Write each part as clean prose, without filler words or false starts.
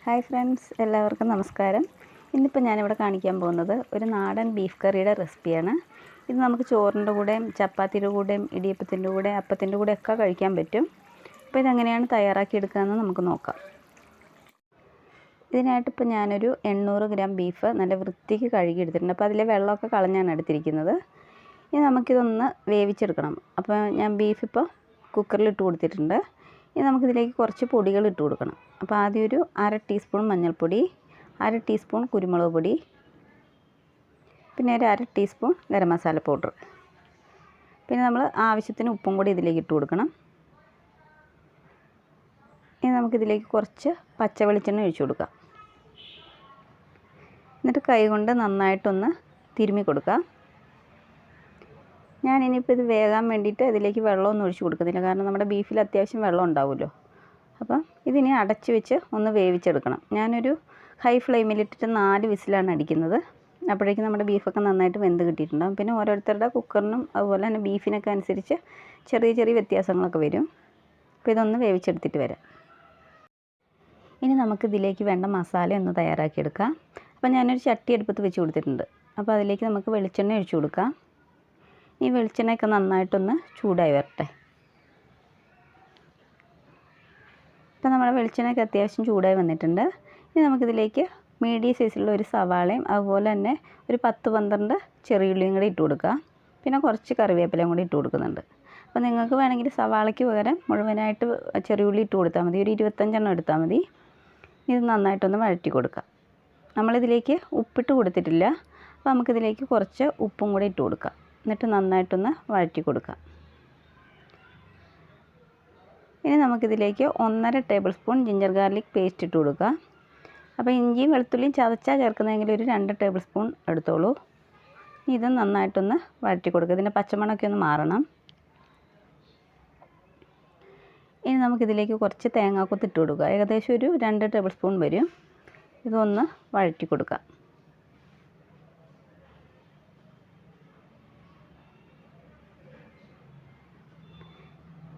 Hi friends, എല്ലാവർക്കും നമസ്കാരം. ഇന്നിപ്പോൾ ഞാനിവിടെ കാണിക്കാൻ പോകുന്നത് ഒരു നാടൻ ബീഫ് കറിയുടെ റെസിപ്പിയാണ്. ഇത് നമുക്ക് ചോറിൻ്റെ കൂടെയും ചപ്പാത്തിയുടെ കൂടെയും ഇടിയപ്പത്തിൻ്റെ കൂടെ അപ്പത്തിൻ്റെ കൂടെ ഒക്കെ കഴിക്കാൻ പറ്റും. അപ്പോൾ ഇതെങ്ങനെയാണ് തയ്യാറാക്കിയെടുക്കുകയെന്ന് നമുക്ക് നോക്കാം. ഇതിനായിട്ടിപ്പോൾ ഞാനൊരു 800 ഗ്രാം ബീഫ് നല്ല വൃത്തിക്ക് കഴുകി എടുത്തിട്ടുണ്ട്. അപ്പോൾ അതിലെ വെള്ളമൊക്കെ കളഞ്ഞാണ് എടുത്തിരിക്കുന്നത്. ഇനി നമുക്കിതൊന്ന് വേവിച്ചെടുക്കണം. അപ്പോൾ ഞാൻ ബീഫ് ഇപ്പോൾ കുക്കറിൽ ഇട്ട് കൊടുത്തിട്ടുണ്ട്. ഇനി നമുക്കിതിലേക്ക് കുറച്ച് പൊടികൾ ഇട്ട് കൊടുക്കണം. അപ്പോൾ ആദ്യം ഒരു 1/2 ടീസ്പൂൺ മഞ്ഞൾപ്പൊടി, 1/2 ടീസ്പൂൺ കുരുമുളക് പൊടി, പിന്നെ ഒരു 1/2 ടീസ്പൂൺ ഗരം മസാല പൗഡർ, പിന്നെ നമ്മൾ ആവശ്യത്തിന് ഉപ്പും കൂടി ഇതിലേക്ക് ഇട്ട് കൊടുക്കണം. ഇനി നമുക്കിതിലേക്ക് കുറച്ച് പച്ച വെളിച്ചെണ്ണ ഒഴിച്ചു കൊടുക്കാം. എന്നിട്ട് കൈ കൊണ്ട് നന്നായിട്ടൊന്ന് തിരുമ്മി കൊടുക്കാം. ഞാനിനിയിപ്പോൾ ഇത് വേകാൻ വേണ്ടിയിട്ട് ഇതിലേക്ക് വെള്ളമൊന്നും ഒഴിച്ച് കൊടുക്കുന്നില്ല, കാരണം നമ്മുടെ ബീഫിൽ അത്യാവശ്യം വെള്ളം ഉണ്ടാവുമല്ലോ. അപ്പം ഇതിനെ അടച്ച് വെച്ച് ഒന്ന് വേവിച്ചെടുക്കണം. ഞാനൊരു ഹൈ ഫ്ലെയിമിലിട്ടിട്ട് 4 വിസിലാണ് അടിക്കുന്നത്. അപ്പോഴേക്കും നമ്മുടെ ബീഫൊക്കെ നന്നായിട്ട് വെന്ത് കിട്ടിയിട്ടുണ്ടാകും. പിന്നെ ഓരോരുത്തരുടെ കുക്കറിനും അതുപോലെ തന്നെ ബീഫിനൊക്കെ അനുസരിച്ച് ചെറിയ ചെറിയ വ്യത്യാസങ്ങളൊക്കെ വരും. അപ്പോൾ ഇതൊന്ന് വേവിച്ചെടുത്തിട്ട് വരാം. ഇനി നമുക്കിതിലേക്ക് വേണ്ട മസാല ഒന്ന് തയ്യാറാക്കിയെടുക്കാം. അപ്പോൾ ഞാനൊരു ചട്ടി അടുപ്പത്ത് വെച്ച് കൊടുത്തിട്ടുണ്ട്. അപ്പോൾ അതിലേക്ക് നമുക്ക് വെളിച്ചെണ്ണ ഒഴിച്ചു കൊടുക്കാം. ഈ വെളിച്ചെണ്ണയൊക്കെ നന്നായിട്ടൊന്ന് ചൂടായി വരട്ടെ. ഇപ്പോൾ നമ്മുടെ വെളിച്ചെണ്ണയൊക്കെ അത്യാവശ്യം ചൂടായി വന്നിട്ടുണ്ട്. ഇനി നമുക്കിതിലേക്ക് മീഡിയം സൈസിലുള്ള ഒരു സവാളയും അതുപോലെ തന്നെ ഒരു 10-12 ചെറിയുള്ളിയും കൂടി ഇട്ട് കൊടുക്കുക. പിന്നെ കുറച്ച് കറിവേപ്പിലയും കൂടി ഇട്ട് കൊടുക്കുന്നുണ്ട്. അപ്പോൾ നിങ്ങൾക്ക് വേണമെങ്കിൽ സവാളയ്ക്ക് പകരം മുഴുവനായിട്ട് ചെറിയുള്ളി ഇട്ട് കൊടുത്താൽ മതി. ഒരു 25 എടുത്താൽ മതി. ഇത് നന്നായിട്ടൊന്ന് വഴറ്റി കൊടുക്കുക. നമ്മളിതിലേക്ക് ഉപ്പിട്ട് കൊടുത്തിട്ടില്ല. അപ്പോൾ നമുക്കിതിലേക്ക് കുറച്ച് ഉപ്പും കൂടി ഇട്ട് കൊടുക്കാം. എന്നിട്ട് നന്നായിട്ടൊന്ന് വഴറ്റി കൊടുക്കാം. ഇനി നമുക്കിതിലേക്ക് 1.5 table spoon ginger garlic paste ഇട്ട് കൊടുക്കുക. അപ്പോൾ ഇഞ്ചിയും വെളുത്തുള്ളിയും ചതച്ചാൽ ചേർക്കുന്നതെങ്കിൽ ഒരു 2 ടേബിൾ സ്പൂൺ എടുത്തോളൂ. ഇത് നന്നായിട്ടൊന്ന് വഴറ്റി കൊടുക്കുക. ഇതിൻ്റെ പച്ചമണമൊക്കെ ഒന്ന് മാറണം. ഇനി നമുക്കിതിലേക്ക് കുറച്ച് തേങ്ങാക്കൊത്ത് ഇട്ട് കൊടുക്കുക. ഏകദേശം ഒരു 2 ടേബിൾ സ്പൂൺ വരും. ഇതൊന്ന് വഴറ്റി കൊടുക്കുക.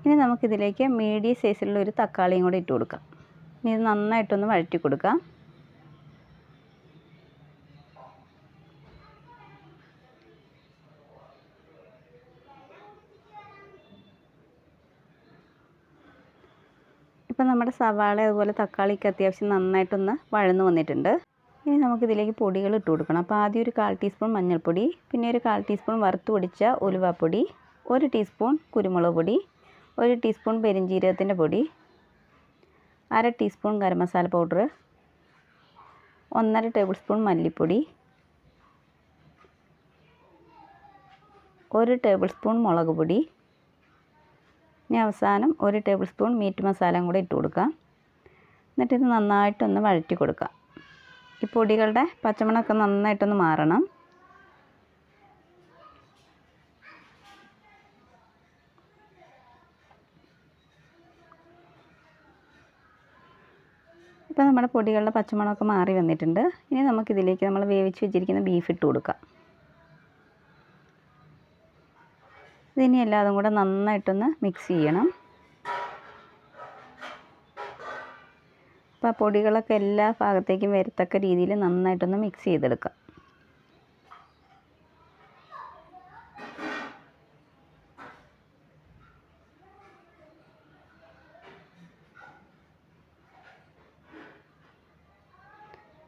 ഇനി നമുക്കിതിലേക്ക് മീഡിയം സൈസിലുള്ള ഒരു തക്കാളിയും കൂടി ഇട്ട് കൊടുക്കാം. ഇനി ഇത് നന്നായിട്ടൊന്ന് വഴറ്റി കൊടുക്കാം. ഇപ്പം നമ്മുടെ സവാള അതുപോലെ തക്കാളിക്ക് അത്യാവശ്യം നന്നായിട്ടൊന്ന് വഴന്നു വന്നിട്ടുണ്ട്. ഇനി നമുക്കിതിലേക്ക് പൊടികൾ ഇട്ട് കൊടുക്കണം. അപ്പോൾ ആദ്യം ഒരു 1/4 ടീസ്പൂൺ മഞ്ഞൾപ്പൊടി, പിന്നെ ഒരു 1/4 ടീസ്പൂൺ വറുത്ത് പൊടിച്ച ഉലുവാപ്പൊടി, 1 ടീസ്പൂൺ കുരുമുളക് പൊടി, 1 ടീസ്പൂൺ പെരിഞ്ജീരകത്തിൻ്റെ പൊടി, 1/2 teaspoon garam masala powder, 1.5 table spoon മല്ലിപ്പൊടി, 1 ടേബിൾ സ്പൂൺ മുളക് പൊടി, ഇനി അവസാനം 1 ടേബിൾ സ്പൂൺ മീറ്റ് മസാലയും കൂടെ ഇട്ട് കൊടുക്കാം. എന്നിട്ട് ഇത് നന്നായിട്ടൊന്ന് വഴറ്റി കൊടുക്കാം. ഈ പൊടികളുടെ പച്ചമണമൊക്കെ നന്നായിട്ടൊന്ന് മാറണം. ഇപ്പോൾ നമ്മുടെ പൊടികളുടെ പച്ചമണമൊക്കെ മാറി വന്നിട്ടുണ്ട്. ഇനി നമുക്കിതിലേക്ക് നമ്മൾ വേവിച്ച് വെച്ചിരിക്കുന്ന ബീഫ് ഇട്ട് കൊടുക്കാം. ഇതിനി എല്ലാതും കൂടെ നന്നായിട്ടൊന്ന് മിക്സ് ചെയ്യണം. അപ്പോൾ പൊടികളൊക്കെ എല്ലാ ഭാഗത്തേക്കും വരത്തക്ക രീതിയിൽ നന്നായിട്ടൊന്ന് മിക്സ് ചെയ്തെടുക്കാം.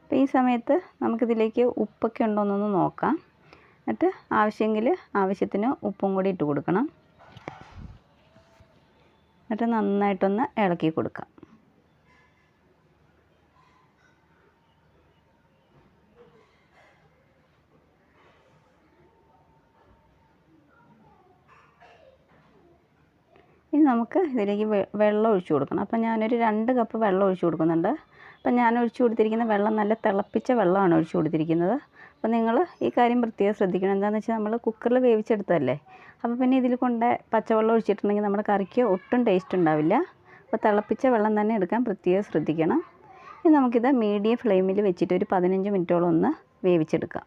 അപ്പോൾ ഈ സമയത്ത് നമുക്കിതിലേക്ക് ഉപ്പൊക്കെ ഉണ്ടോയെന്നൊന്ന് നോക്കാം. എന്നിട്ട് ആവശ്യമെങ്കിൽ ആവശ്യത്തിന് ഉപ്പും കൂടി ഇട്ട് കൊടുക്കണം. എന്നിട്ട് നന്നായിട്ടൊന്ന് ഇളക്കി കൊടുക്കാം. ഇനി നമുക്ക് ഇതിലേക്ക് വെള്ളം ഒഴിച്ചു കൊടുക്കണം. അപ്പോൾ ഞാനൊരു 2 കപ്പ് വെള്ളം ഒഴിച്ചു കൊടുക്കുന്നുണ്ട്. അപ്പം ഞാൻ ഒഴിച്ചു കൊടുത്തിരിക്കുന്ന വെള്ളം നല്ല തിളപ്പിച്ച വെള്ളമാണ് ഒഴിച്ചു കൊടുത്തിരിക്കുന്നത്. അപ്പോൾ നിങ്ങൾ ഈ കാര്യം പ്രത്യേകം ശ്രദ്ധിക്കണം. എന്താണെന്ന് വെച്ചാൽ നമ്മൾ കുക്കറിൽ വേവിച്ചെടുത്തതല്ലേ. അപ്പോൾ പിന്നെ ഇതിൽ കൊണ്ട് പച്ചവെള്ളം ഒഴിച്ചിട്ടുണ്ടെങ്കിൽ നമ്മുടെ കറിക്ക് ഒട്ടും ടേസ്റ്റ് ഉണ്ടാവില്ല. അപ്പോൾ തിളപ്പിച്ച വെള്ളം തന്നെ എടുക്കാൻ പ്രത്യേകം ശ്രദ്ധിക്കണം. ഇനി നമുക്കിത് മീഡിയം ഫ്ലെയിമിൽ വെച്ചിട്ട് ഒരു 15 മിനിറ്റോളം ഒന്ന് വേവിച്ചെടുക്കാം.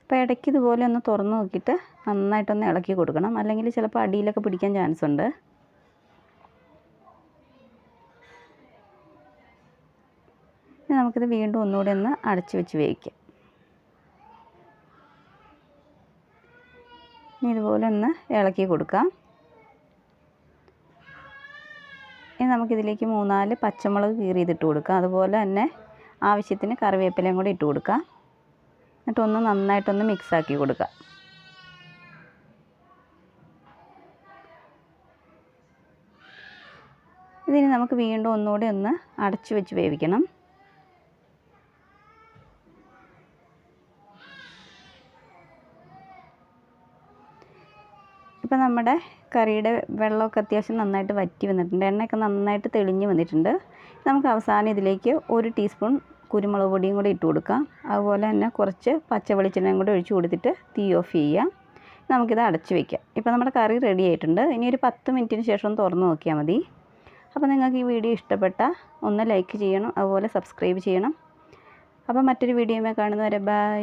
അപ്പോൾ ഇടയ്ക്ക് ഇതുപോലെ ഒന്ന് തുറന്ന് നോക്കിയിട്ട് നന്നായിട്ടൊന്ന് ഇളക്കി കൊടുക്കണം. അല്ലെങ്കിൽ ചിലപ്പോൾ അടിയിലൊക്കെ പിടിക്കാൻ ചാൻസ് ഉണ്ട്. നമുക്കിത് വീണ്ടും ഒന്നുകൂടി ഒന്ന് അടച്ചു വെച്ച് വേവിക്കാം. ഇനി ഇതുപോലെ ഒന്ന് ഇളക്കി കൊടുക്കാം. ഇനി നമുക്കിതിലേക്ക് 3-4 പച്ചമുളക് കീറിയതിട്ട് കൊടുക്കാം. അതുപോലെ തന്നെ ആവശ്യത്തിന് കറിവേപ്പിലയും കൂടി ഇട്ട് കൊടുക്കാം. എന്നിട്ടൊന്ന് നന്നായിട്ടൊന്ന് മിക്സാക്കി കൊടുക്കാം. ഇതിന് നമുക്ക് വീണ്ടും ഒന്നുകൂടി ഒന്ന് അടച്ചു വെച്ച് വേവിക്കണം. ഇപ്പോൾ നമ്മുടെ കറിയുടെ വെള്ളമൊക്കെ അത്യാവശ്യം നന്നായിട്ട് വറ്റി വന്നിട്ടുണ്ട്. എണ്ണയൊക്കെ നന്നായിട്ട് തെളിഞ്ഞ് വന്നിട്ടുണ്ട്. നമുക്ക് അവസാനം ഇതിലേക്ക് 1 ടീസ്പൂൺ കുരുമുളക് പൊടിയും കൂടി ഇട്ട് കൊടുക്കാം. അതുപോലെ തന്നെ കുറച്ച് പച്ച വെളിച്ചെണ്ണയും കൂടി ഒഴിച്ച് കൊടുത്തിട്ട് തീ ഓഫ് ചെയ്യാം. നമുക്കിത് അടച്ച് വയ്ക്കാം. ഇപ്പോൾ നമ്മുടെ കറി റെഡി ആയിട്ടുണ്ട്. ഇനി ഒരു 10 മിനിറ്റിന് ശേഷം തുറന്ന് നോക്കിയാൽ മതി. അപ്പോൾ നിങ്ങൾക്ക് ഈ വീഡിയോ ഇഷ്ടപ്പെട്ടാൽ ഒന്ന് ലൈക്ക് ചെയ്യണം, അതുപോലെ സബ്സ്ക്രൈബ് ചെയ്യണം. അപ്പോൾ മറ്റൊരു വീഡിയോയുമായി കാണുന്നവരെ ബൈ.